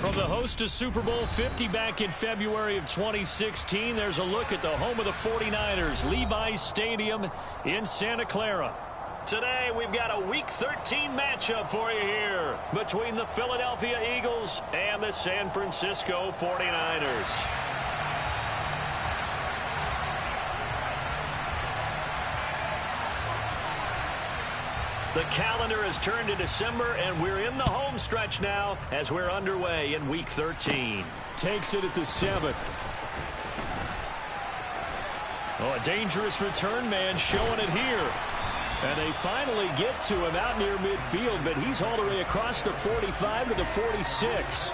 From the host to Super Bowl 50 back in February of 2016, there's a look at the home of the 49ers, Levi's Stadium in Santa Clara. Today, we've got a Week 13 matchup for you here between the Philadelphia Eagles and the San Francisco 49ers. The calendar has turned to December, and we're in the home stretch now as we're underway in Week 13. Takes it at the 7th. Oh, a dangerous return man showing it here. And they finally get to him out near midfield, but he's all the way across the 45 to the 46.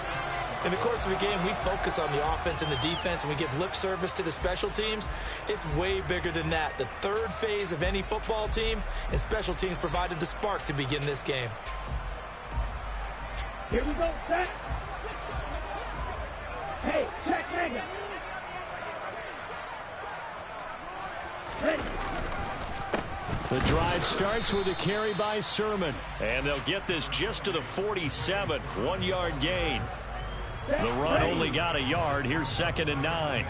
In the course of a game, we focus on the offense and the defense, and we give lip service to the special teams. It's way bigger than that. The third phase of any football team, and special teams provided the spark to begin this game. Here we go, set. Hey, check, mega. Ready. The drive starts with a carry by Sermon, and they'll get this just to the 47, 1-yard gain. The run only got a yard. Here's 2nd and 9.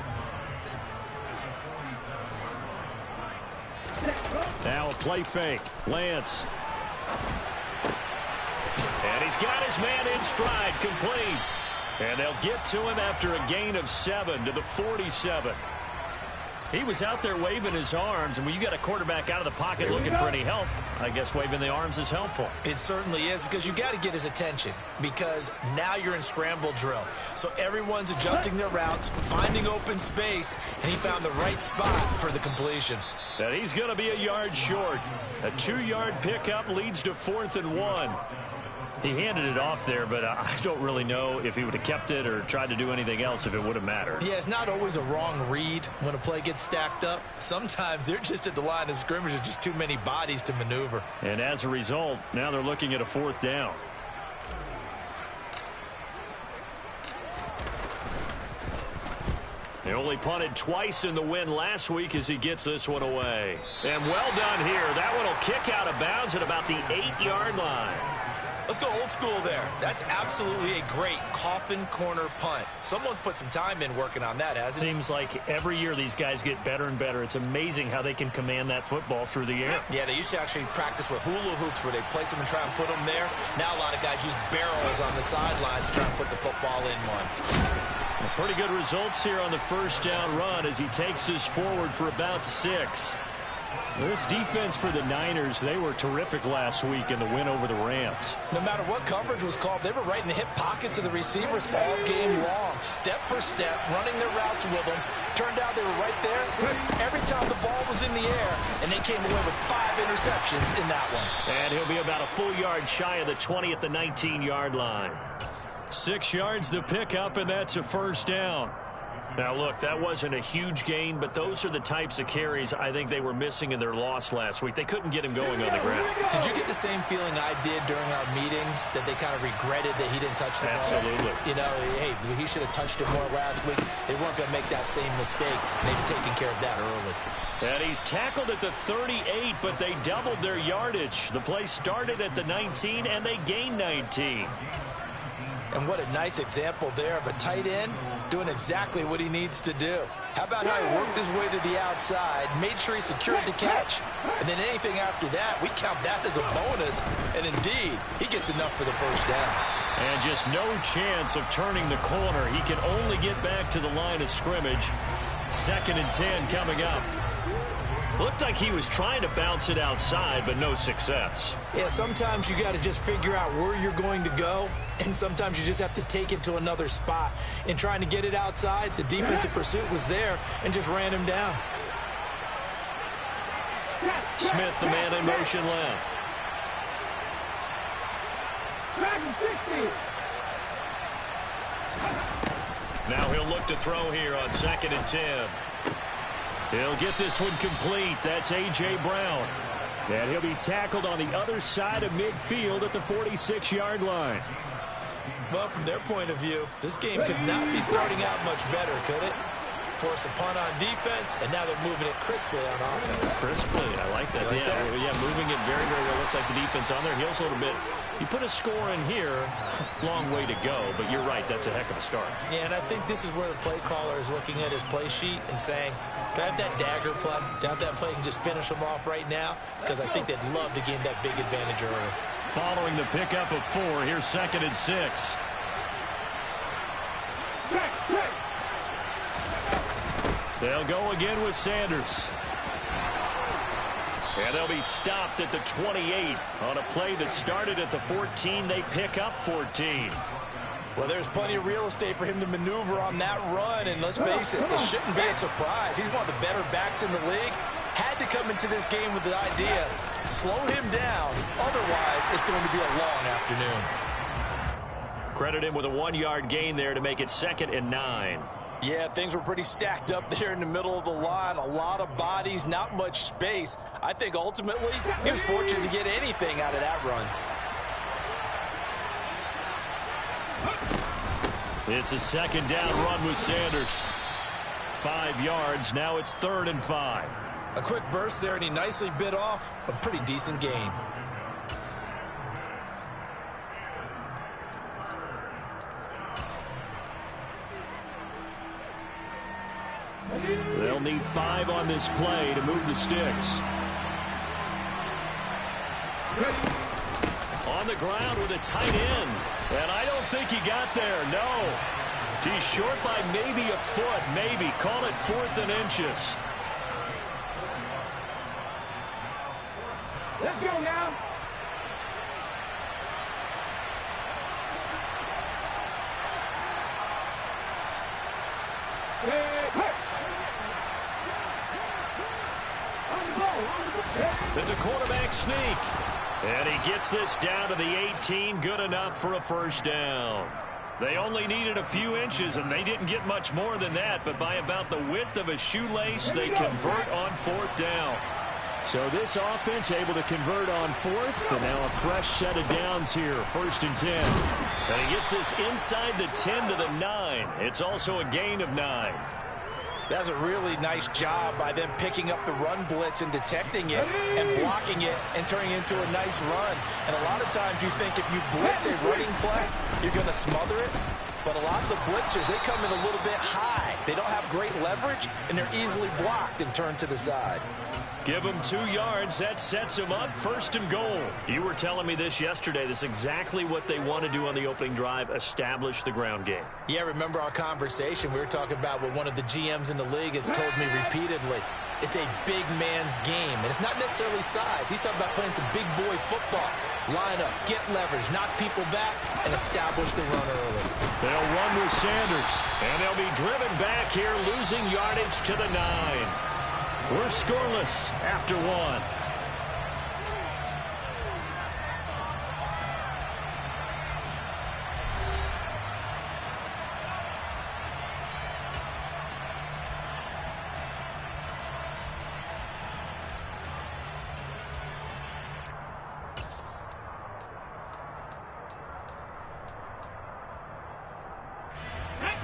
Now a play fake. Lance. And he's got his man in stride, complete. And they'll get to him after a gain of 7 to the 47. He was out there waving his arms, and when you got a quarterback out of the pocket looking for any help, I guess waving the arms is helpful. It certainly is, because you got to get his attention, because now you're in scramble drill. So everyone's adjusting their routes, finding open space, and he found the right spot for the completion. And he's going to be a yard short. A 2-yard pickup leads to 4th and 1. He handed it off there, but I don't really know if he would have kept it or tried to do anything else if it would have mattered. Yeah, it's not always a wrong read when a play gets stacked up. Sometimes they're just at the line of scrimmage with just too many bodies to maneuver. And as a result, now they're looking at a 4th down. They only punted twice in the win last week as he gets this one away. And well done here. That one will kick out of bounds at about the 8-yard line. Let's go old school there. That's absolutely a great coffin corner punt. Someone's put some time in working on that, hasn't it? Seems like every year these guys get better and better. It's amazing how they can command that football through the air. Yeah, they used to actually practice with hula hoops where they place them and try and put them there. Now a lot of guys use barrels on the sidelines to try and put the football in one. Well, pretty good results here on the first down run as he takes this forward for about 6. This defense for the Niners, they were terrific last week in the win over the Rams. No matter what coverage was called, they were right in the hip pockets of the receivers all game long, step for step, running their routes with them. Turned out they were right there every time the ball was in the air, and they came away with 5 interceptions in that one. And he'll be about a full yard shy of the 20 at the 19-yard line. 6 yards the pickup, and that's a first down. Now, look, that wasn't a huge gain, but those are the types of carries I think they were missing in their loss last week. They couldn't get him going on the ground. Did you get the same feeling I did during our meetings, that they kind of regretted that he didn't touch the ball? Absolutely. You know, hey, he should have touched it more last week. They weren't going to make that same mistake. They've taken care of that early. And he's tackled at the 38, but they doubled their yardage. The play started at the 19, and they gained 19. And what a nice example there of a tight end doing exactly what he needs to do. How about how he worked his way to the outside, made sure he secured the catch, and then anything after that, we count that as a bonus. And indeed, he gets enough for the first down. And just no chance of turning the corner. He can only get back to the line of scrimmage. 2nd and 10 coming up. Looked like he was trying to bounce it outside, but no success. Yeah, sometimes you got to just figure out where you're going to go, and sometimes you just have to take it to another spot. In trying to get it outside, the defensive pursuit was there and just ran him down. Smith, the man in motion left. Now he'll look to throw here on 2nd and 10. He'll get this one complete. That's A.J. Brown. And he'll be tackled on the other side of midfield at the 46-yard line. Well, from their point of view, this game could not be starting out much better, could it? force a punt on defense, and now they're moving it crisply on offense. Crisply, I like that. Like that? Yeah, moving it very, very well. Looks like the defense on there heals a little bit. You put a score in here, long way to go, but you're right, that's a heck of a start. Yeah, and I think this is where the play caller is looking at his play sheet and saying, do I have that dagger play? Do I have that play and just finish them off right now? Because I think they'd love to gain that big advantage early. Following the pickup of 4, here's 2nd and 6. They'll go again with Sanders. And they'll be stopped at the 28 on a play that started at the 14. They pick up 14. Well, there's plenty of real estate for him to maneuver on that run, and let's face it, this shouldn't be a surprise. He's one of the better backs in the league. Had to come into this game with the idea, slow him down, otherwise it's going to be a long afternoon. Credit him with a 1-yard gain there to make it 2nd and 9. Yeah, things were pretty stacked up there in the middle of the line. A lot of bodies, not much space. I think ultimately he was fortunate to get anything out of that run. It's a 2nd down run with Sanders. 5 yards. Now it's 3rd and 5. A quick burst there, and he nicely bit off a pretty decent gain. They'll need 5 on this play to move the sticks. On the ground with a tight end. And I don't think he got there, no. He's short by maybe a foot, maybe. Call it 4th and inches. Let's go now. It's a quarterback sneak. And he gets this down to the 18. Good enough for a 1st down. They only needed a few inches, and they didn't get much more than that. But by about the width of a shoelace, they convert on 4th down. So this offense able to convert on 4th. And now a fresh set of downs here. 1st and 10. And he gets this inside the 10 to the 9. It's also a gain of 9. That's a really nice job by them picking up the run blitz and detecting it and blocking it and turning it into a nice run. And a lot of times you think if you blitz a running play, you're going to smother it. But a lot of the blitzers, they come in a little bit high. They don't have great leverage, and they're easily blocked and turned to the side. Give them 2 yards. That sets them up 1st and goal. You were telling me this yesterday. This is exactly what they want to do on the opening drive, establish the ground game. Yeah, remember our conversation. We were talking about what one of the GMs in the league has told me repeatedly. It's a big man's game, and it's not necessarily size. He's talking about playing some big boy football. Line up, get leverage, knock people back, and establish the run early. They'll run with Sanders, and they'll be driven back here, losing yardage to the 9. We're scoreless after 1.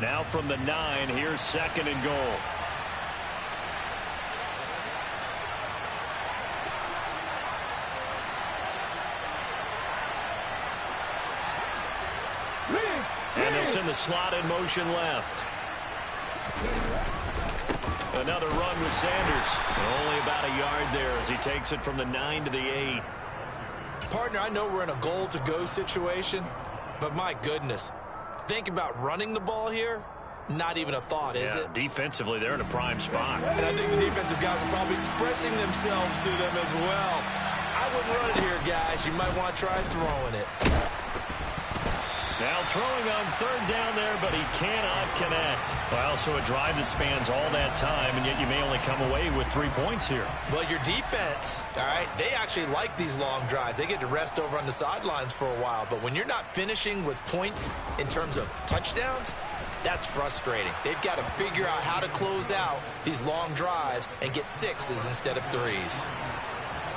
Now from the 9, here's 2nd and goal. And they'll send the slot in motion left. Another run with Sanders. Only about a yard there as he takes it from the 9 to the 8. Partner, I know we're in a goal-to-go situation, but my goodness. Think about running the ball here. Not even a thought, is it? Defensively, they're in a prime spot. And I think the defensive guys are probably expressing themselves to them as well. I wouldn't run it here, guys. You might want to try throwing it. Now throwing on 3rd down there, but he cannot connect. Well, so a drive that spans all that time, and yet you may only come away with 3 points here. Well, your defense, all right, they actually like these long drives. They get to rest over on the sidelines for a while. But when you're not finishing with points in terms of touchdowns, that's frustrating. They've got to figure out how to close out these long drives and get 6s instead of 3s.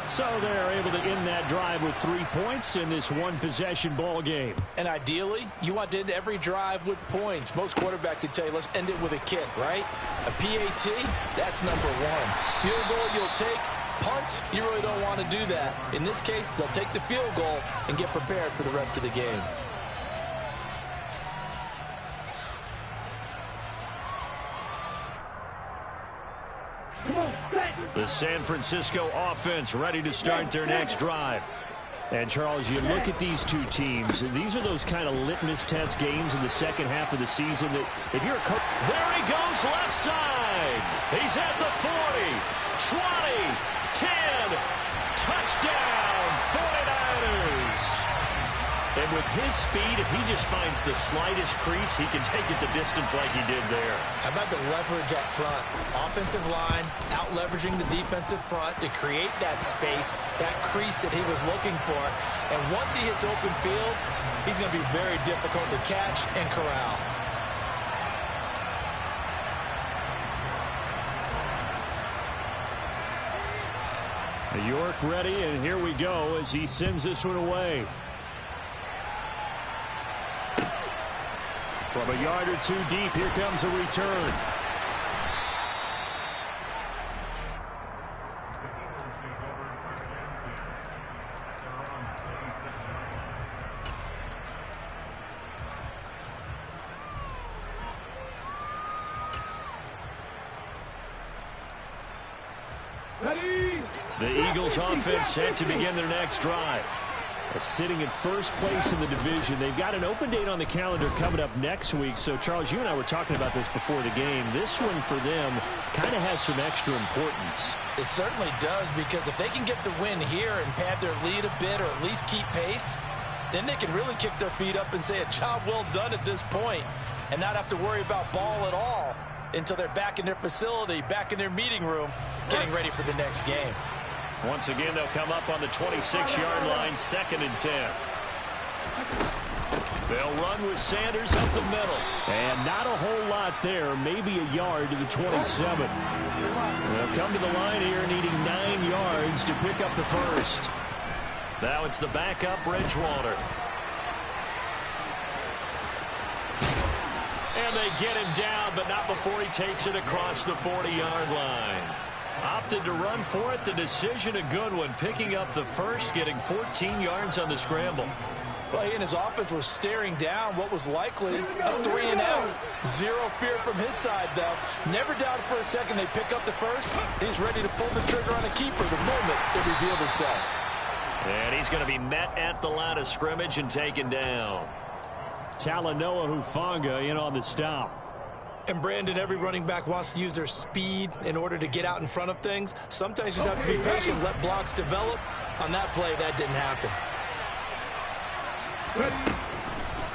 So they're able to end that drive with 3 points in this one-possession ball game. And ideally, you want to end every drive with points. Most quarterbacks would tell you, let's end it with a kick, right? A PAT, that's number one. Field goal you'll take. Punts, you really don't want to do that. In this case, they'll take the field goal and get prepared for the rest of the game. The San Francisco offense ready to start their next drive. And, Charles, you look at these two teams, these are those kind of litmus test games in the second half of the season that if you're a coach... There he goes left side. He's at the 40, 20, 10. Touchdown, 49ers. And with his speed, if he just finds the slightest crease, he can take it the distance like he did there. How about the leverage up front? Offensive line out-leveraging the defensive front to create that space, that crease that he was looking for. And once he hits open field, he's going to be very difficult to catch and corral. York ready, and here we go as he sends this one away. From a yard or two deep, here comes a return. Ready. The Eagles offense set to begin their next drive. Sitting in first place in the division. They've got an open date on the calendar coming up next week. So, Charles, you and I were talking about this before the game. This one for them kind of has some extra importance. It certainly does, because if they can get the win here and pad their lead a bit or at least keep pace, then they can really kick their feet up and say a job well done at this point and not have to worry about ball at all until they're back in their facility, back in their meeting room, getting ready for the next game. Once again, they'll come up on the 26-yard line, 2nd and 10. They'll run with Sanders up the middle. And not a whole lot there, maybe a yard to the 27. They'll come to the line here needing 9 yards to pick up the first. Now it's the backup, Bridgewater. And they get him down, but not before he takes it across the 40-yard line. Opted to run for it. The decision a good one. Picking up the first, getting 14 yards on the scramble. Well, he and his offense were staring down what was likely a 3 and out. Zero fear from his side, though. Never doubted for a second they pick up the first. He's ready to pull the trigger on a keeper the moment it revealed itself. And he's going to be met at the line of scrimmage and taken down. Talanoa Hufanga in on the stop. And, Brandon, every running back wants to use their speed in order to get out in front of things. Sometimes you just have to be patient, let blocks develop. On that play, that didn't happen.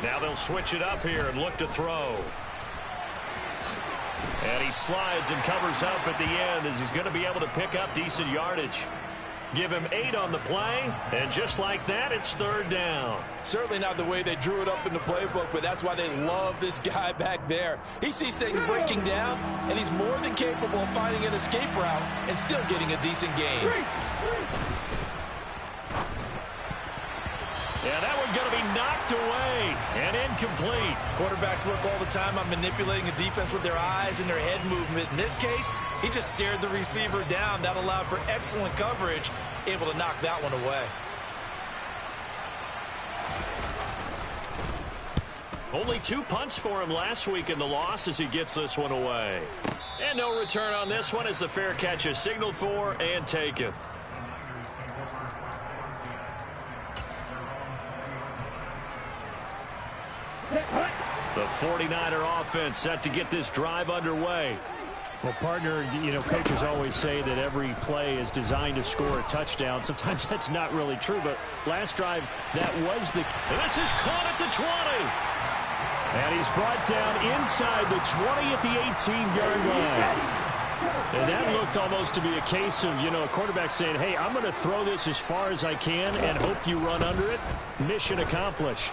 Now they'll switch it up here and look to throw. And he slides and covers up at the end as he's going to be able to pick up decent yardage. Give him 8 on the play, and just like that, it's 3rd down. Certainly not the way they drew it up in the playbook, but that's why they love this guy back there. He sees things breaking down, and he's more than capable of finding an escape route and still getting a decent gain. Yeah, that one going to be knocked away and incomplete. Quarterbacks work all the time on manipulating a defense with their eyes and their head movement. In this case, he just stared the receiver down. That allowed for excellent coverage, able to knock that one away. Only 2 punts for him last week in the loss as he gets this one away. And no return on this one as the fair catch is signaled for and taken. The 49er offense set to get this drive underway. Well, partner, you know, coaches always say that every play is designed to score a touchdown. Sometimes that's not really true, but last drive, that was the... And this is caught at the 20. And he's brought down inside the 20 at the 18-yard line. And that looked almost to be a case of, you know, a quarterback saying, hey, I'm going to throw this as far as I can and hope you run under it. Mission accomplished.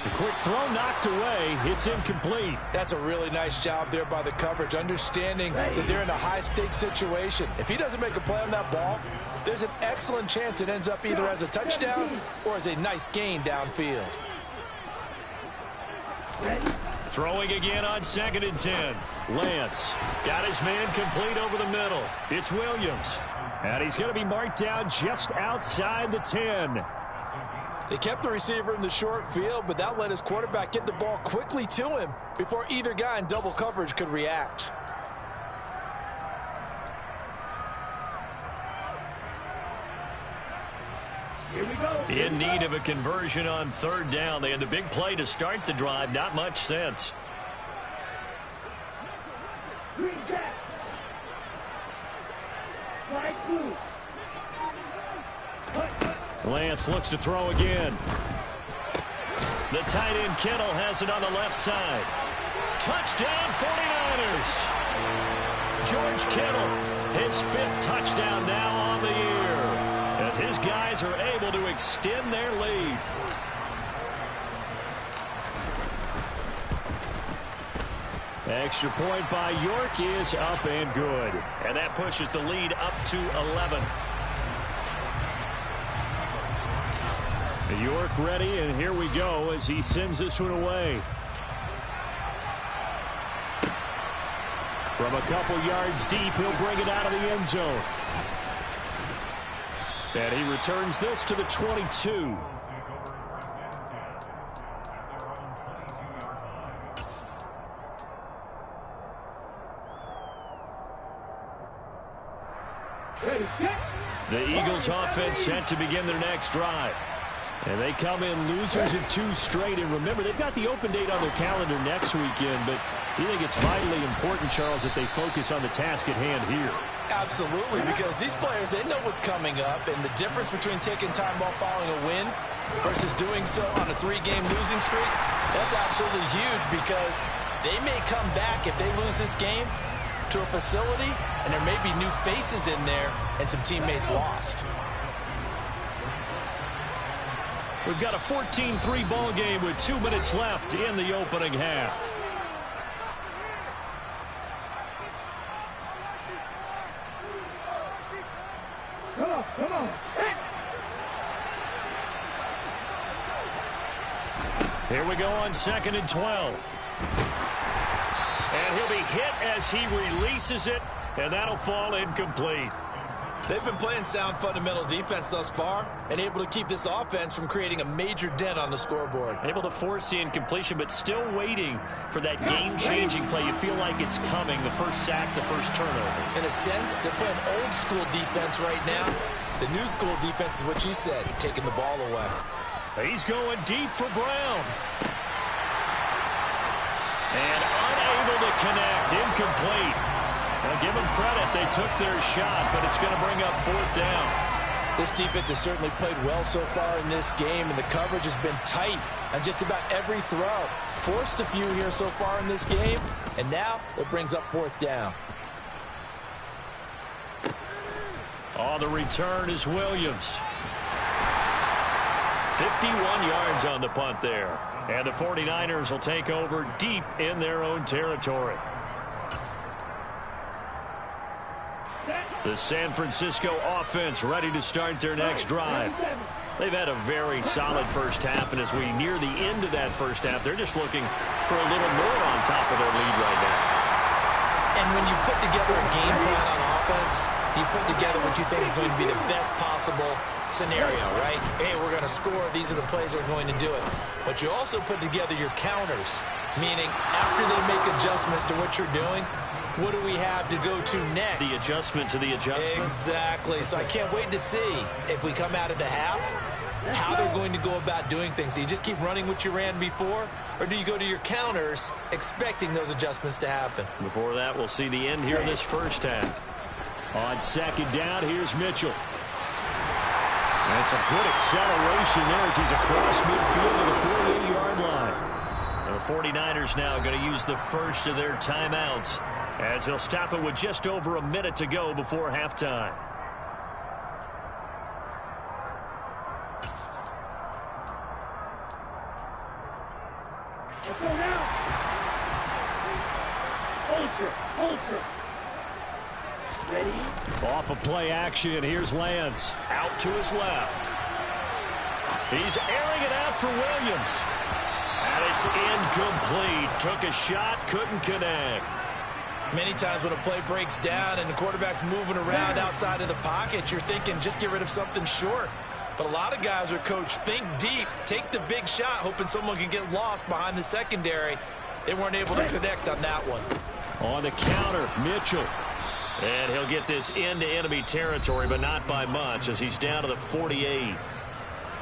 The quick throw knocked away. It's incomplete. That's a really nice job there by the coverage, understanding that they're in a high-stakes situation. If he doesn't make a play on that ball, there's an excellent chance it ends up either as a touchdown or as a nice gain downfield. Throwing again on 2nd and 10. Lance got his man complete over the middle. It's Williams. And he's going to be marked down just outside the 10. They kept the receiver in the short field, but that let his quarterback get the ball quickly to him before either guy in double coverage could react. In need of a conversion on 3rd down. They had the big play to start the drive. Not much sense. Lance looks to throw again. The tight end Kittle has it on the left side. Touchdown 49ers. George Kittle, his 5th touchdown now on the year, as his guys are able to extend their lead. Extra point by York is up and good. And that pushes the lead up to 11. York ready, and here we go as he sends this one away. From a couple yards deep, he'll bring it out of the end zone. And he returns this to the 22. The Eagles offense set to begin their next drive. And they come in losers of 2 straight. And remember, they've got the open date on their calendar next weekend. But you think it's vitally important, Charles, that they focus on the task at hand here? Absolutely, because these players, they know what's coming up. And the difference between taking time off following a win versus doing so on a 3-game losing streak, that's absolutely huge, because they may come back if they lose this game to a facility, and there may be new faces in there and some teammates lost. We've got a 14-3 ball game with 2 minutes left in the opening half. Come on. Here we go on 2nd and 12. And he'll be hit as he releases it, and that'll fall incomplete. They've been playing sound fundamental defense thus far and able to keep this offense from creating a major dent on the scoreboard. Able to force the incompletion, but still waiting for that game-changing play. You feel like it's coming, the first sack, the first turnover. In a sense, they're playing old-school defense right now. The new school defense is what you said, taking the ball away. He's going deep for Brown. And unable to connect, incomplete. Well, give them credit. They took their shot, but it's going to bring up 4th down. This defense has certainly played well so far in this game, and the coverage has been tight on just about every throw. Forced a few here so far in this game, and now it brings up 4th down. On the return is Williams. 51 yards on the punt there. And the 49ers will take over deep in their own territory. The San Francisco offense ready to start their next drive. They've had a very solid first half, and as we near the end of that first half, they're just looking for a little more on top of their lead right now. And when you put together a game plan on offense, you put together what you think is going to be the best possible scenario, right? Hey, we're going to score. These are the plays that are going to do it. But you also put together your counters, meaning after they make adjustments to what you're doing, what do we have to go to next? The adjustment to the adjustment. Exactly. So I can't wait to see if we come out of the half, how they're going to go about doing things. Do you just keep running what you ran before, or do you go to your counters expecting those adjustments to happen? Before that, we'll see the end here in this first half. On 2nd down, here's Mitchell. That's a good acceleration there as he's across midfield to the 48-yard line. The 49ers now going to use the first of their timeouts as they'll stop it with just over a minute to go before halftime. Let's go now. Ultra. Off of play action, here's Lance. Out to his left. He's airing it out for Williams. And it's incomplete. Took a shot, couldn't connect. Many times when a play breaks down and the quarterback's moving around outside of the pocket, you're thinking just get rid of something short. But a lot of guys are coached, think deep, take the big shot, hoping someone can get lost behind the secondary. They weren't able to connect on that one. On the counter, Mitchell. And he'll get this into enemy territory, but not by much, as he's down to the 48.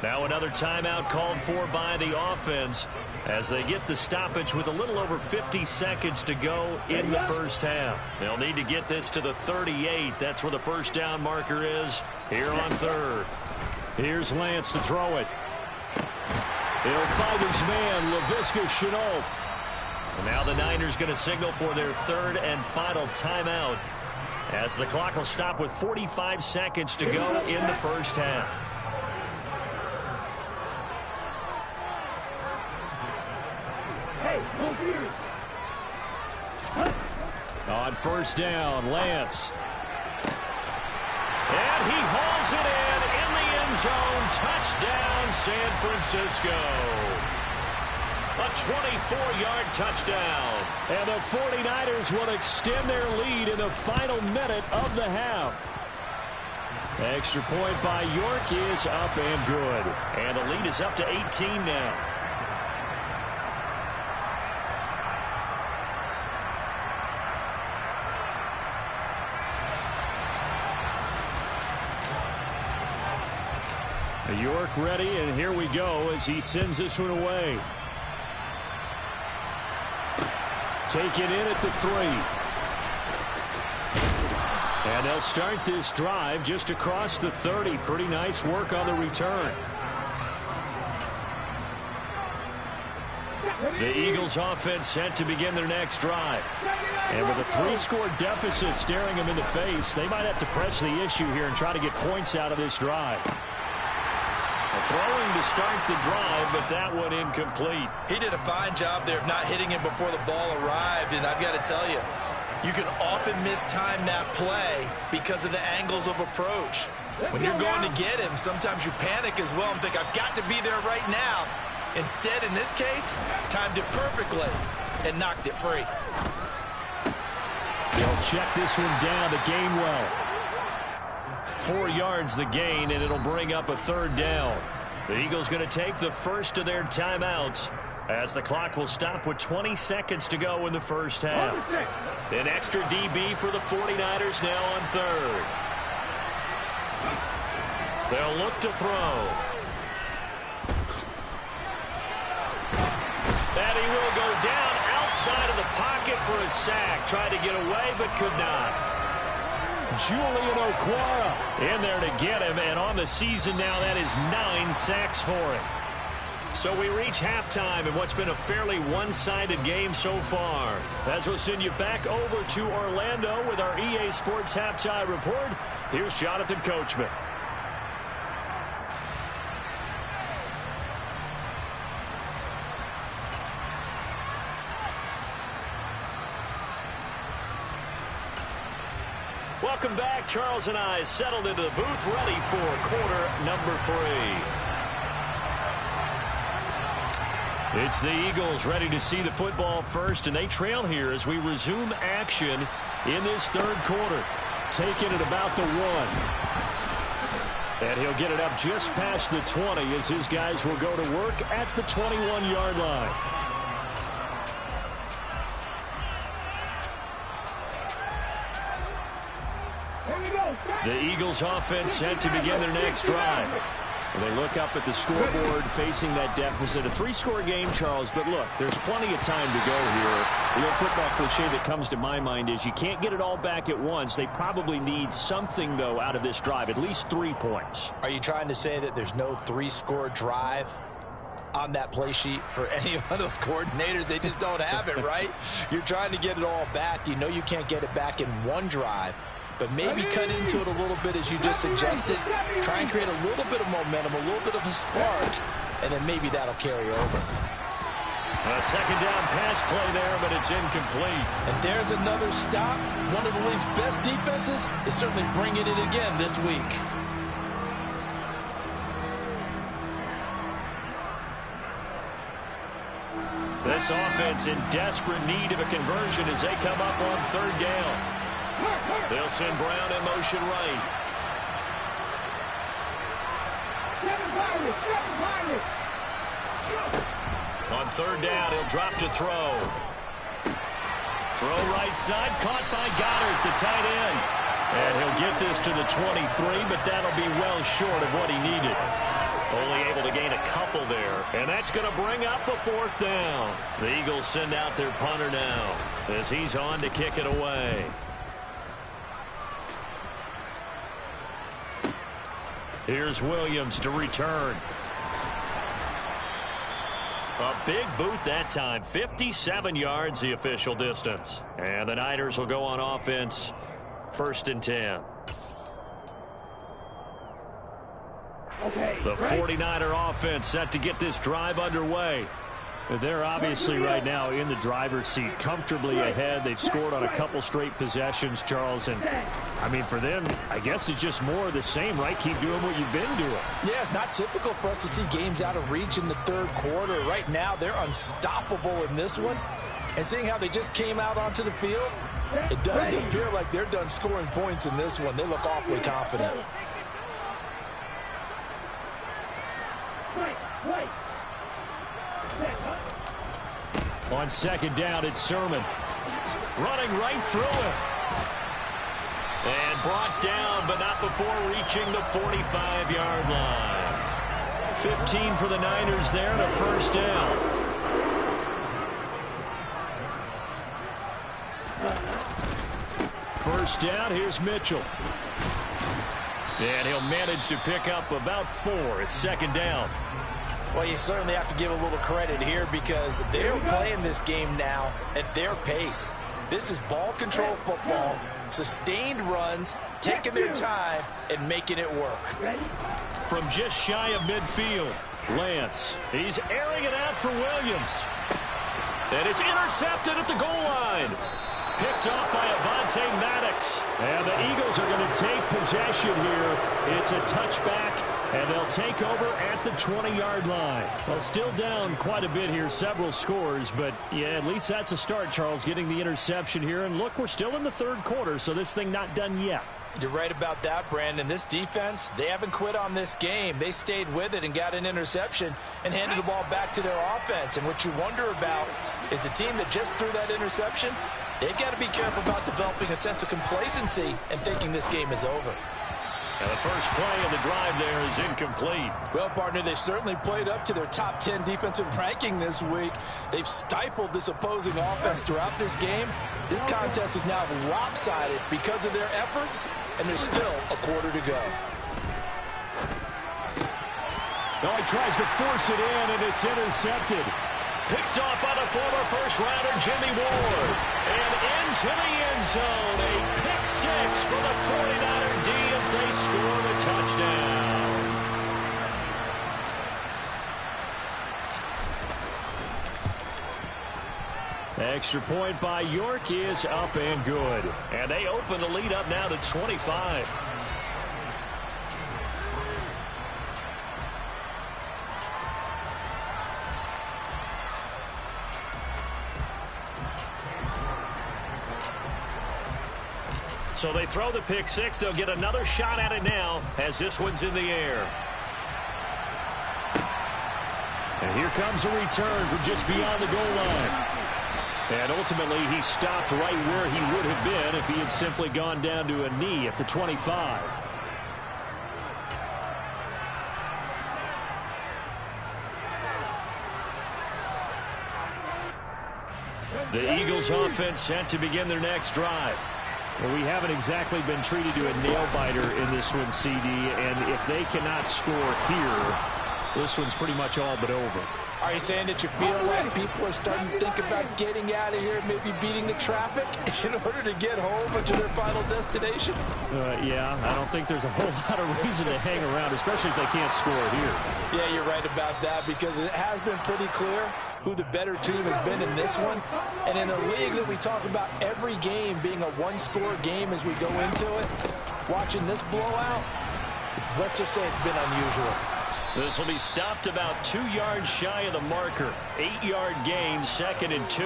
Now another timeout called for by the offense as they get the stoppage with a little over 50 seconds to go in the first half. They'll need to get this to the 38. That's where the first down marker is here on third. Here's Lance to throw it. He'll find his man, Laviska Shenault. And now the Niners going to signal for their third and final timeout as the clock will stop with 45 seconds to go in the first half. On first down, Lance. And he hauls it in the end zone. Touchdown, San Francisco. A 24-yard touchdown. And the 49ers will extend their lead in the final minute of the half. Extra point by York is up and good. And the lead is up to 18 now. York ready, and here we go as he sends this one away. Take it in at the 3. And they'll start this drive just across the 30. Pretty nice work on the return. The Eagles offense set to begin their next drive. And with a 3-score deficit staring them in the face, they might have to press the issue here and try to get points out of this drive. Throwing to start the drive, but that one incomplete. He did a fine job there of not hitting him before the ball arrived, and I've got to tell you, you can often mistime that play because of the angles of approach. When you're going to get him, sometimes you panic as well and think, I've got to be there right now. Instead, in this case, timed it perfectly and knocked it free. They'll check this one down to Gainwell. 4 yards the gain, and it'll bring up a third down. The Eagles going to take the first of their timeouts as the clock will stop with 20 seconds to go in the first half. An extra DB for the 49ers now on third. They'll look to throw. And he will go down outside of the pocket for a sack. Tried to get away, but could not. Julian Okwara in there to get him, and on the season now, that is 9 sacks for him. So we reach halftime in what's been a fairly one-sided game so far. As we'll send you back over to Orlando with our EA Sports Halftime Report, here's Jonathan Coachman. Welcome back. Charles and I settled into the booth, ready for quarter number 3. It's the Eagles ready to see the football first, and they trail here as we resume action in this third quarter. Taking it about the 1. And he'll get it up just past the 20 as his guys will go to work at the 21-yard line. The Eagles offense set to begin their next drive. They look up at the scoreboard facing that deficit. A 3-score game, Charles, but look, there's plenty of time to go here. The old football cliche that comes to my mind is you can't get it all back at once. They probably need something, though, out of this drive, at least 3 points. Are you trying to say that there's no 3-score drive on that play sheet for any one of those coordinators? They just don't have it, right? You're trying to get it all back. You know you can't get it back in one drive. But maybe cut into it a little bit as you just suggested. Try and create a little bit of momentum, a little bit of a spark, and then maybe that'll carry over. A second down pass play there, but it's incomplete. And there's another stop. One of the league's best defenses is certainly bringing it again this week. This offense in desperate need of a conversion as they come up on third down. They'll send Brown in motion right. On third down, he'll drop to throw. Throw right side, caught by Goddard, the tight end. And he'll get this to the 23, but that'll be well short of what he needed. Only able to gain a couple there. And that's going to bring up a fourth down. The Eagles send out their punter now as he's on to kick it away. Here's Williams to return. A big boot that time. 57 yards the official distance. And the Niners will go on offense. 1st and 10. The 49er offense set to get this drive underway. They're obviously right now in the driver's seat, comfortably ahead. They've scored on a couple straight possessions, Charles. And, I mean, for them, I guess it's just more of the same, right? Keep doing what you've been doing. Yeah, it's not typical for us to see games out of reach in the third quarter. Right now, they're unstoppable in this one. And seeing how they just came out onto the field, it does appear like they're done scoring points in this one. They look awfully confident. On second down, it's Sermon. Running right through him. And brought down, but not before reaching the 45-yard line. 15 for the Niners there and a first down. First down, here's Mitchell. And he'll manage to pick up about 4. It's second down. Well, you certainly have to give a little credit here because they're playing this game now at their pace. This is ball control football, sustained runs, taking their time, and making it work. From just shy of midfield, Lance. He's airing it out for Williams. And it's intercepted at the goal line. Picked off by Avonte Maddox. And the Eagles are going to take possession here. It's a touchback. And they'll take over at the 20-yard line. Well, still down quite a bit here, several scores. But, yeah, at least that's a start, Charles, getting the interception here. And, look, we're still in the third quarter, so this thing not done yet. You're right about that, Brandon. This defense, they haven't quit on this game. They stayed with it and got an interception and handed the ball back to their offense. And what you wonder about is the team that just threw that interception, they've got to be careful about developing a sense of complacency and thinking this game is over. And the first play of the drive there is incomplete. Well, partner, they've certainly played up to their top 10 defensive ranking this week. They've stifled this opposing offense throughout this game. This contest is now lopsided because of their efforts, and there's still a quarter to go. Oh, he tries to force it in, and it's intercepted. Picked off by the former first-rounder Jimmy Ward. And into the end zone, a pick-6 for the 49er D as they score the touchdown. Extra point by York is up and good. And they open the lead up now to 25. So they throw the pick 6. They'll get another shot at it now as this one's in the air. And here comes a return from just beyond the goal line. And ultimately, he stopped right where he would have been if he had simply gone down to a knee at the 25. The Eagles offense set to begin their next drive. Well, we haven't exactly been treated to a nail-biter in this one, CD, and if they cannot score here, this one's pretty much all but over. Are you saying that you feel like people are starting to think about getting out of here, maybe beating the traffic in order to get home or to their final destination? Yeah, I don't think there's a whole lot of reason to hang around, especially if they can't score here. Yeah, you're right about that because it has been pretty clear who the better team has been in this one. And in a league that we talk about every game being a one-score game as we go into it, watching this blowout, let's just say it's been unusual. This will be stopped about 2 yards shy of the marker. 8-yard gain, 2nd and 2.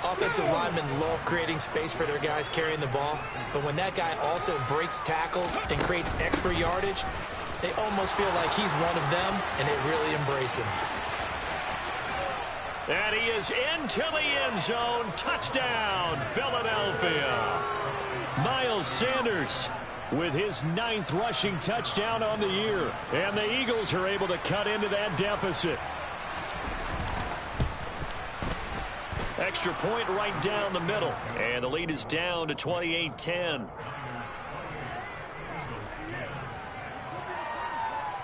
Offensive linemen love creating space for their guys carrying the ball, but when that guy also breaks tackles and creates extra yardage, they almost feel like he's one of them, and they really embrace him. And he is into the end zone. Touchdown, Philadelphia. Miles Sanders with his 9th rushing touchdown on the year. And the Eagles are able to cut into that deficit. Extra point right down the middle. And the lead is down to 28-10.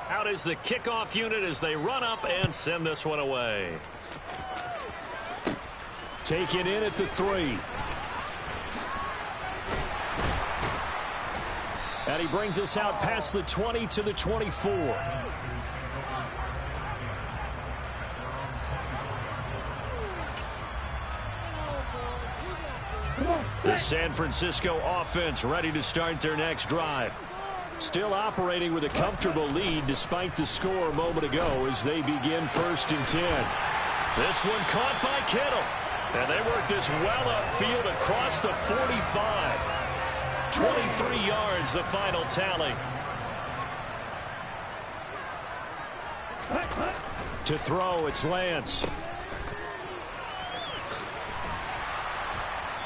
Out is the kickoff unit as they run up and send this one away. Take it in at the 3. And he brings us out past the 20 to the 24. The San Francisco offense ready to start their next drive. Still operating with a comfortable lead despite the score a moment ago as they begin 1st and 10. This one caught by Kittle. And they work this well upfield across the 45. 23 yards, the final tally. To throw, it's Lance.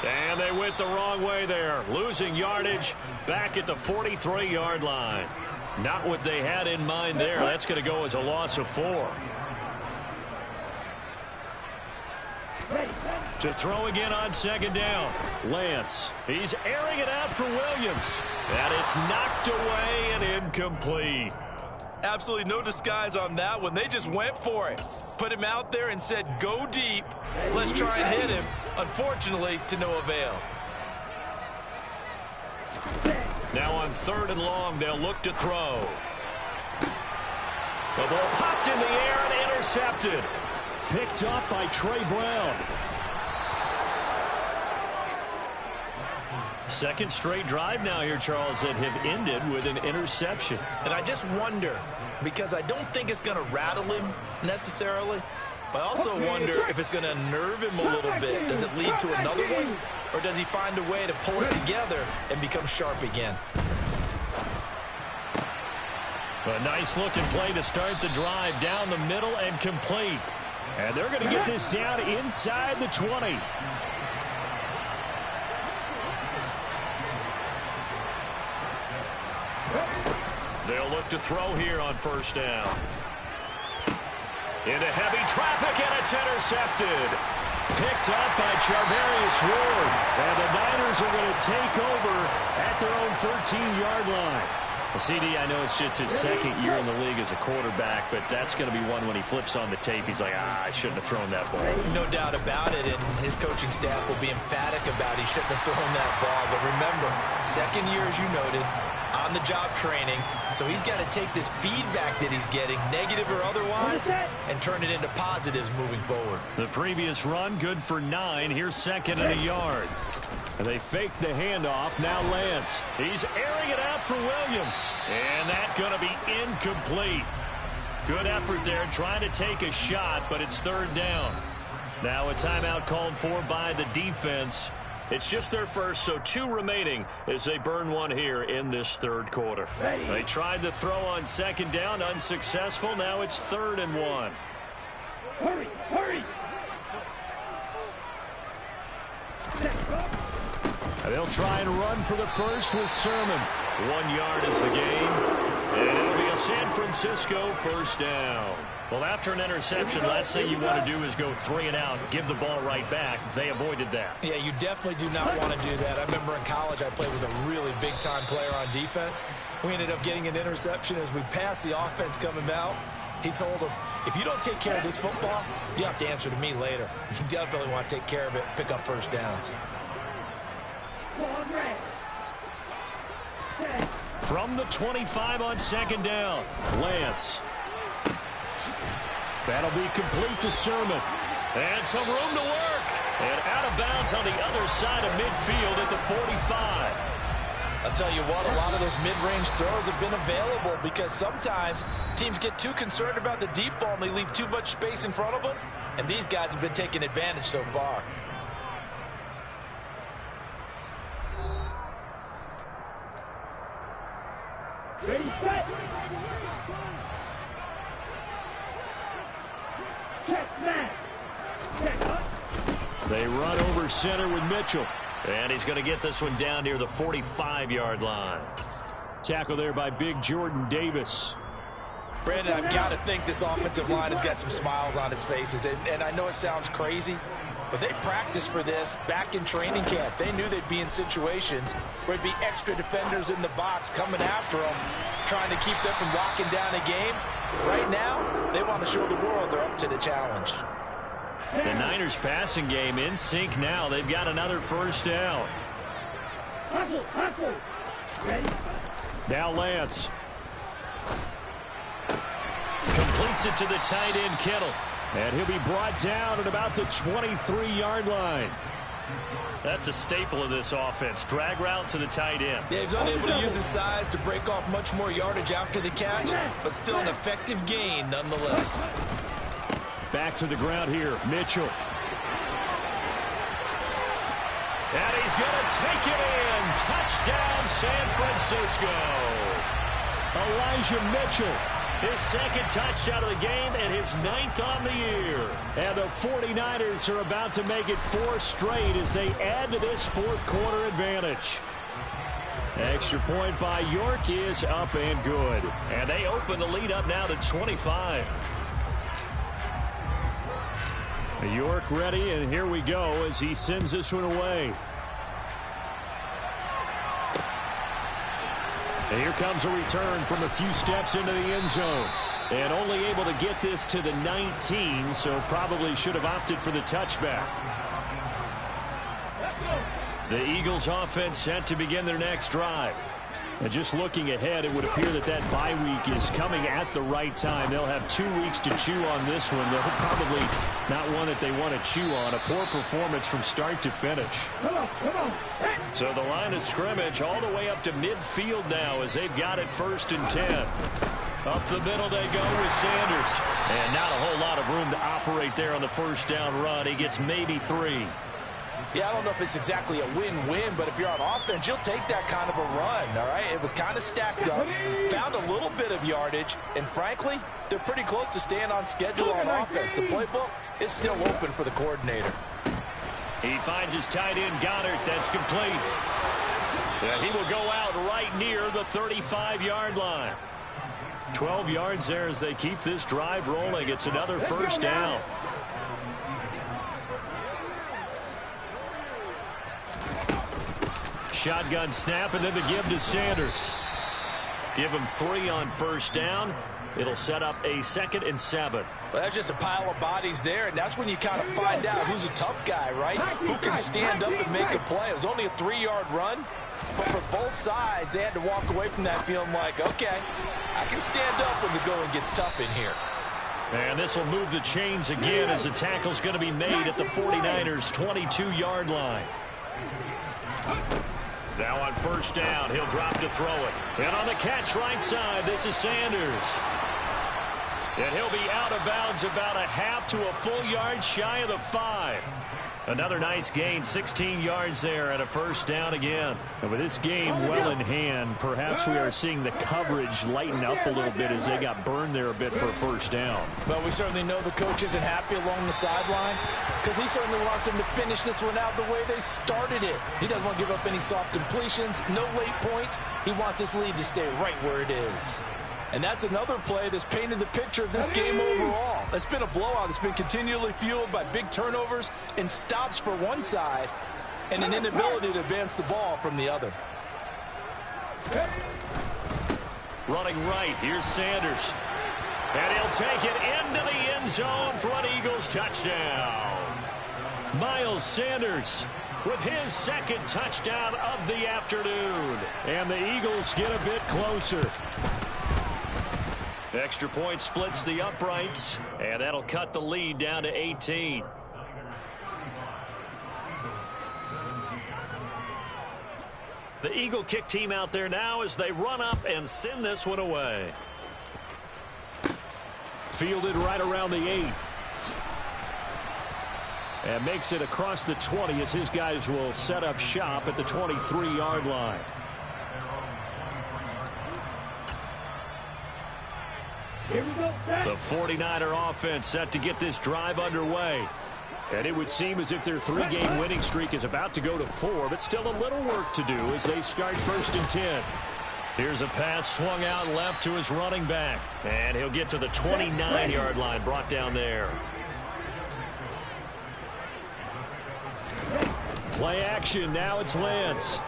And they went the wrong way there, losing yardage back at the 43-yard line. Not what they had in mind there. That's going to go as a loss of 4. To throw again on 2nd down. Lance. He's airing it out for Williams. And it's knocked away and incomplete. Absolutely no disguise on that one. They just went for it. Put him out there and said, go deep. Let's try and hit him. Unfortunately, to no avail. Now on 3rd and long, they'll look to throw. The ball popped in the air and intercepted. Picked up by Trey Brown. 2nd straight drive now here, Charles, that have ended with an interception. And I just wonder, because I don't think it's going to rattle him necessarily, but I also wonder if it's going to unnerve him a little bit. Does it lead to another one, or does he find a way to pull it together and become sharp again? A nice-looking play to start the drive down the middle and complete. And they're going to get this down inside the 20. They'll look to throw here on 1st down. Into heavy traffic, and it's intercepted. Picked up by Charvarius Ward. And the Niners are going to take over at their own 13-yard line. CD, I know it's just his 2nd year in the league as a quarterback, but that's going to be one when he flips on the tape. He's like, I shouldn't have thrown that ball. No doubt about it, and his coaching staff will be emphatic about he shouldn't have thrown that ball. But remember, 2nd year, as you noted, on-the-job training, so he's got to take this feedback that he's getting, negative or otherwise, and turn it into positives moving forward. The previous run, good for 9. Here's 2nd and a yard. And they fake the handoff. Now Lance. He's airing it out for Williams. And that's going to be incomplete. Good effort there trying to take a shot, but it's 3rd down. Now a timeout called for by the defense. It's just their first, so 2 remaining as they burn one here in this 3rd quarter. They tried to throw on 2nd down, unsuccessful. Now it's 3rd and 1. Hurry, hurry. They'll try and run for the first with Sermon. 1 yard is the gain. And it'll be a San Francisco 1st down. Well, after an interception, last thing you want to do is go 3 and out, give the ball right back. They avoided that. Yeah, you definitely do not want to do that. I remember in college I played with a really big-time player on defense. We ended up getting an interception as we passed the offense coming out. He told him, if you don't take care of this football, you have to answer to me later. You definitely want to take care of it, pick up 1st downs. From the 25 on 2nd down, Lance. That'll be complete to Sermon. And some room to work. And out of bounds on the other side of midfield at the 45. I'll tell you what, a lot of those mid-range throws have been available because sometimes teams get too concerned about the deep ball and they leave too much space in front of them. And these guys have been taking advantage so far. Ready, set. Check, smash. Check, up. They run over center with Mitchell. And he's going to get this one down near the 45-yard line. Tackle there by big Jordan Davis. Brandon, I've got to think this offensive line has got some smiles on its faces. And I know it sounds crazy, but they practiced for this back in training camp. They knew they'd be in situations where there'd be extra defenders in the box coming after them, trying to keep them from locking down a game. Right now, they want to show the world they're up to the challenge. The Niners passing game in sync now. They've got another first down. Hustle, hustle. Ready? Now Lance. Completes it to the tight end, Kittle. And he'll be brought down at about the 23-yard line. That's a staple of this offense. Drag route to the tight end. Yeah, he's unable to use his size to break off much more yardage after the catch, but still an effective gain nonetheless. Back to the ground here, Mitchell. And he's going to take it in. Touchdown, San Francisco. Elijah Mitchell, his second touchdown of the game and his 9th on the year. And the 49ers are about to make it 4 straight as they add to this fourth quarter advantage. Extra point by York is up and good. And they open the lead up now to 25. York ready, and here we go as he sends this one away. And here comes a return from a few steps into the end zone. And only able to get this to the 19, so probably should have opted for the touchback. The Eagles offense set to begin their next drive. And just looking ahead, it would appear that that bye week is coming at the right time. They'll have 2 weeks to chew on this one. They'll probably not one that they want to chew on. A poor performance from start to finish. Come on, come on. So the line of scrimmage all the way up to midfield now as they've got it 1st and 10. Up the middle they go with Sanders. And not a whole lot of room to operate there on the first down run. He gets maybe 3. Yeah, I don't know if it's exactly a win-win, but if you're on offense, you'll take that kind of a run, all right? It was kind of stacked up, found a little bit of yardage, and frankly, they're pretty close to staying on schedule on offense. The playbook is still open for the coordinator. He finds his tight end, Goddard. That's complete. And he will go out right near the 35-yard line. 12 yards there as they keep this drive rolling. It's another first down. Shotgun snap, and then the give to Sanders. Give him 3 on first down. It'll set up a 2nd and 7. Well, that's just a pile of bodies there, and that's when you kind of find out who's a tough guy, right? Who can stand up and make a play. It was only a 3-yard run, but for both sides, they had to walk away from that feeling like, okay, I can stand up when the going gets tough in here. And this will move the chains again as the tackle's going to be made at the 49ers' 22-yard line. Now on first down, he'll drop to throw it. And on the catch right side, this is Sanders. And he'll be out of bounds about a half to a full yard shy of the 5. Another nice gain, 16 yards there and a first down again. And with this game well in hand, perhaps we are seeing the coverage lighten up a little bit as they got burned there a bit for a first down. Well, we certainly know the coach isn't happy along the sideline because he certainly wants them to finish this one out the way they started it. He doesn't want to give up any soft completions, no late points. He wants this lead to stay right where it is. And that's another play that's painted the picture of this game overall. It's been a blowout. It's been continually fueled by big turnovers and stops for one side and an inability to advance the ball from the other. Running right, here's Sanders. And he'll take it into the end zone for an Eagles touchdown. Miles Sanders with his 2nd touchdown of the afternoon. And the Eagles get a bit closer. Extra point splits the uprights, and that'll cut the lead down to 18. The Eagle kick team out there now as they run up and send this one away. Fielded right around the 8. And makes it across the 20 as his guys will set up shop at the 23-yard line. Here we go, The 49er offense set to get this drive underway. And it would seem as if their 3-game winning streak is about to go to 4, but still a little work to do as they start 1st and 10. Here's a pass swung out left to his running back. And he'll get to the 29-yard line, brought down there. Play action, now it's Lance.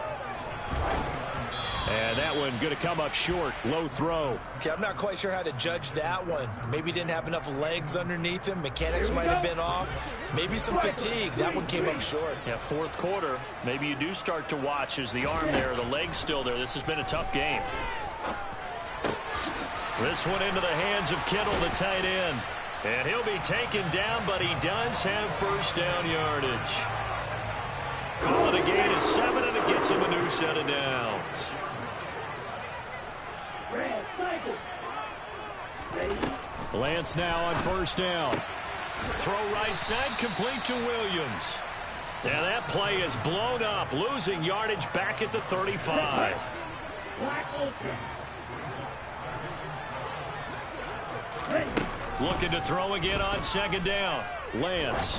And that one going to come up short, low throw. Okay, I'm not quite sure how to judge that one. Maybe he didn't have enough legs underneath him. Mechanics might have been off. Maybe some fatigue. That one came up short. Yeah, fourth quarter. Maybe you do start to watch as the arm there, the leg's still there. This has been a tough game. This one into the hands of Kittle, the tight end. And he'll be taken down, but he does have first down yardage. Call it a gain of 7, and it gets him a new set of downs. Lance now on first down. Throw right side, complete to Williams. And that play is blown up, losing yardage back at the 35. Looking to throw again on second down. Lance.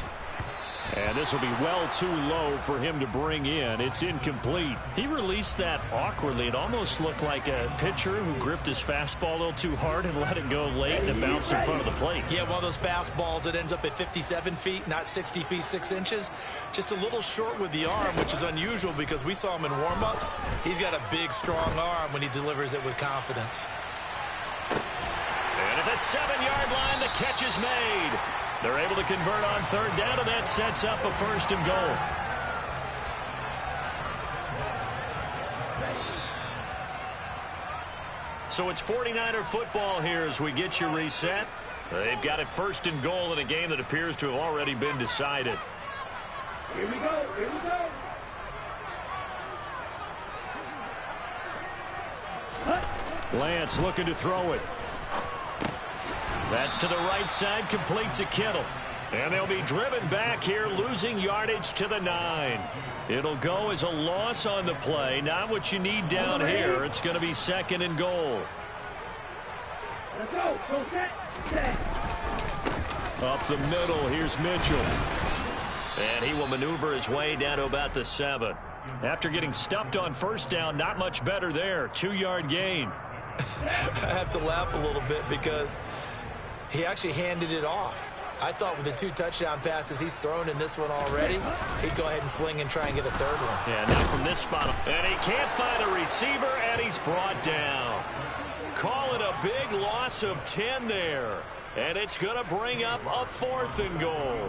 And this will be well too low for him to bring in. It's incomplete. He released that awkwardly. It almost looked like a pitcher who gripped his fastball a little too hard and let it go late, and it bounced in front of the plate. Yeah, one of those fastballs that ends up at 57 feet, not 60 feet, 6 inches. Just a little short with the arm, which is unusual because we saw him in warm-ups. He's got a big, strong arm when he delivers it with confidence. And at the 7-yard line, the catch is made. They're able to convert on third down, and that sets up a 1st and goal. So it's 49er football here as we get you reset. They've got it 1st and goal in a game that appears to have already been decided. Here we go, here we go. Lance looking to throw it. That's to the right side, complete to Kittle. And they'll be driven back here, losing yardage to the 9. It'll go as a loss on the play. Not what you need down here. It's going to be 2nd and goal. Let's go. Go set. Set. Up the middle, here's Mitchell. And he will maneuver his way down to about the 7. After getting stuffed on first down, not much better there. 2-yard gain. I have to laugh a little bit because he actually handed it off. I thought with the 2 touchdown passes he's thrown in this one already, he'd go ahead and fling and try and get a 3rd one. Yeah, now from this spot. And he can't find a receiver, and he's brought down. Call it a big loss of 10 there. And it's going to bring up a 4th and goal.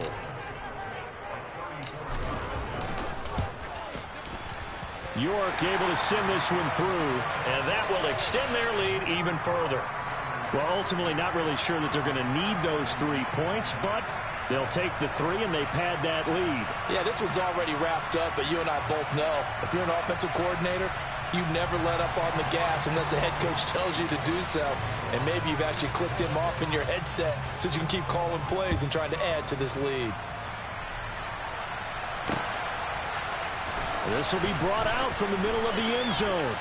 York able to send this one through. And that will extend their lead even further. Well, ultimately not really sure that they're going to need those 3 points, but they'll take the 3 and they pad that lead. Yeah, this one's already wrapped up, but you and I both know if you're an offensive coordinator, you never let up on the gas unless the head coach tells you to do so. And maybe you've actually clicked him off in your headset so you can keep calling plays and trying to add to this lead. This will be brought out from the middle of the end zone.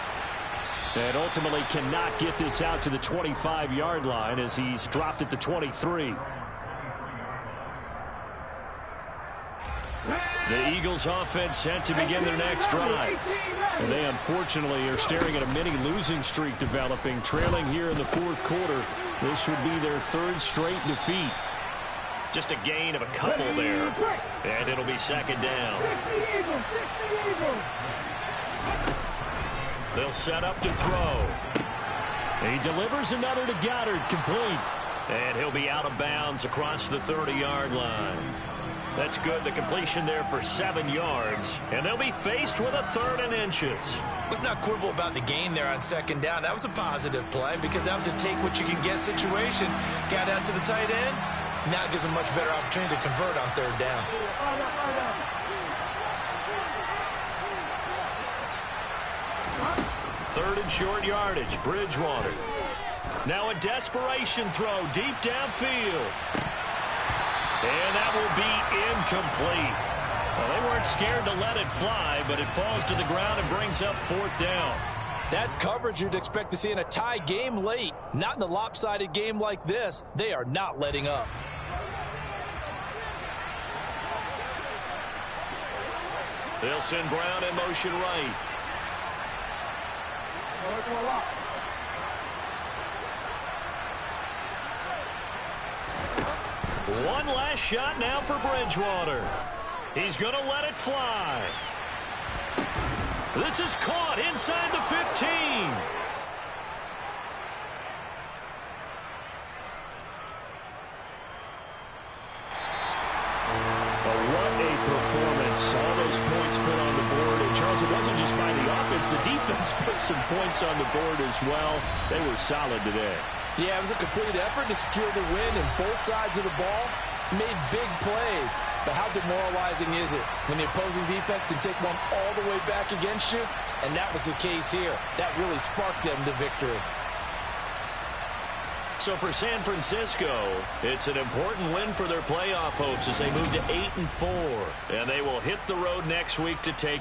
And ultimately cannot get this out to the 25-yard line as he's dropped at the 23. The Eagles offense set to begin their next drive. And they unfortunately are staring at a mini losing streak developing, trailing here in the 4th quarter. This would be their 3rd straight defeat. Just a gain of a couple there. And it'll be 2nd down. They'll set up to throw. He delivers another to Goddard, complete. And he'll be out of bounds across the 30-yard line. That's good. The completion there for 7 yards. And they'll be faced with a 3rd and inches. Let's not quibble about the gain there on 2nd down. That was a positive play because that was a take-what-you-can-get situation. Got out to the tight end. Now it gives them much better opportunity to convert on 3rd down. 3rd and short yardage. Bridgewater. Now a desperation throw deep downfield. And that will be incomplete. Well, they weren't scared to let it fly, but it falls to the ground and brings up 4th down. That's coverage you'd expect to see in a tie game late. Not in a lopsided game like this. They are not letting up. They'll send Brown in motion right. One last shot now for Bridgewater. He's going to let it fly. This is caught inside the 15. What a performance. All those points put on the board. And, Charles, it wasn't just by the offense. The defense put some points on the board as well. They were solid today. Yeah, it was a complete effort to secure the win, and both sides of the ball made big plays. But how demoralizing is it when the opposing defense can take one all the way back against you? And that was the case here. That really sparked them to victory. So for San Francisco, it's an important win for their playoff hopes as they move to 8-4. And they will hit the road next week to take